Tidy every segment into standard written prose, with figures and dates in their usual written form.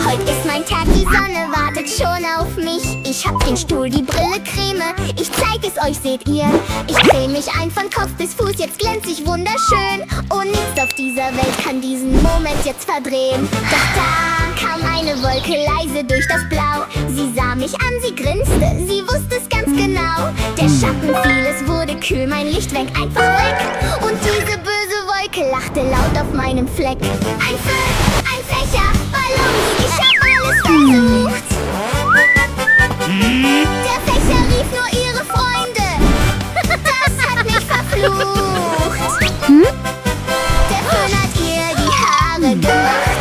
Heute ist mein Tag, die Sonne wartet schon auf mich. Ich hab den Stuhl, die Brille, Creme. Ich zeig es euch, seht ihr. Ich dreh mich ein von Kopf bis Fuß, jetzt glänz ich wunderschön. Und nichts auf dieser Welt kann diesen Moment jetzt verdrehen. Doch da kam eine Wolke leise durch das Blau. Sie sah mich an, sie grinste, sie wusste es ganz genau. Der Schatten fiel, es wurde kühl, mein Licht weg, einfach weg. Und diese böse Wolke lachte laut auf meinem Fleck. Ein Föhn, ein Fächer, Ballons, ich hab alles versucht. Der Fächer rief nur ihre Freunde. Das hat mich verflucht. Der Föhn hat ihr die Haare gemacht.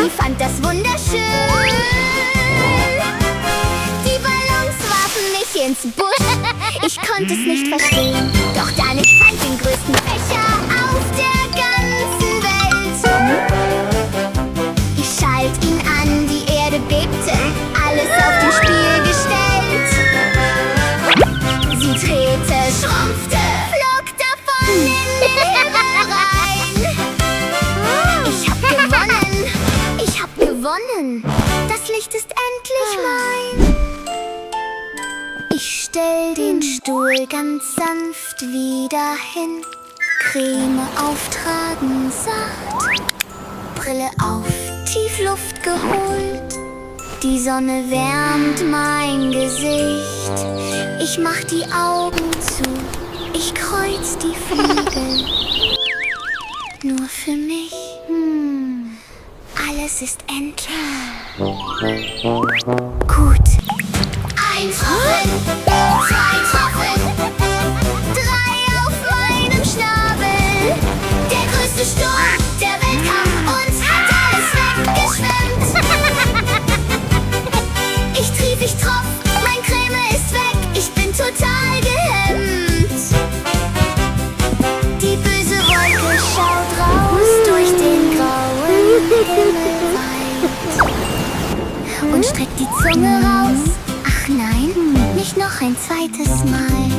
Sie fand das wunderschön. Die Ballons warfen mich ins Busch. Ich konnte es nicht verstehen. Doch dann ich fand den größten Fächer auf der ganzen Welt. Ich schalt ihn an, die Erde bebte, alles auf den Spiel gestellt. Sie drehte, schrumpfte, flog davon in den Himmel rein. Ich hab gewonnen, ich hab gewonnen. Das Licht ist endlich mein. Ich stell den Stuhl ganz sanft wieder hin. Creme auftragen, sacht. Brille auf, tief Luft geholt. Die Sonne wärmt mein Gesicht. Ich mach die Augen zu, ich kreuz die Flügel. Nur für mich. Alles ist endlich gut. Ein Tropfen, zwei Tropfen, drei auf meinem Schnabel. Der größte Sturm der Welt kam und hat alles weggeschwemmt. Ich trief, ich tropf, mein Creme ist weg, ich bin total gehemmt. Die böse Wolke schaut raus durch den grauen Himmelwald und streckt die Zunge raus. Ach nein, nicht noch ein zweites Mal.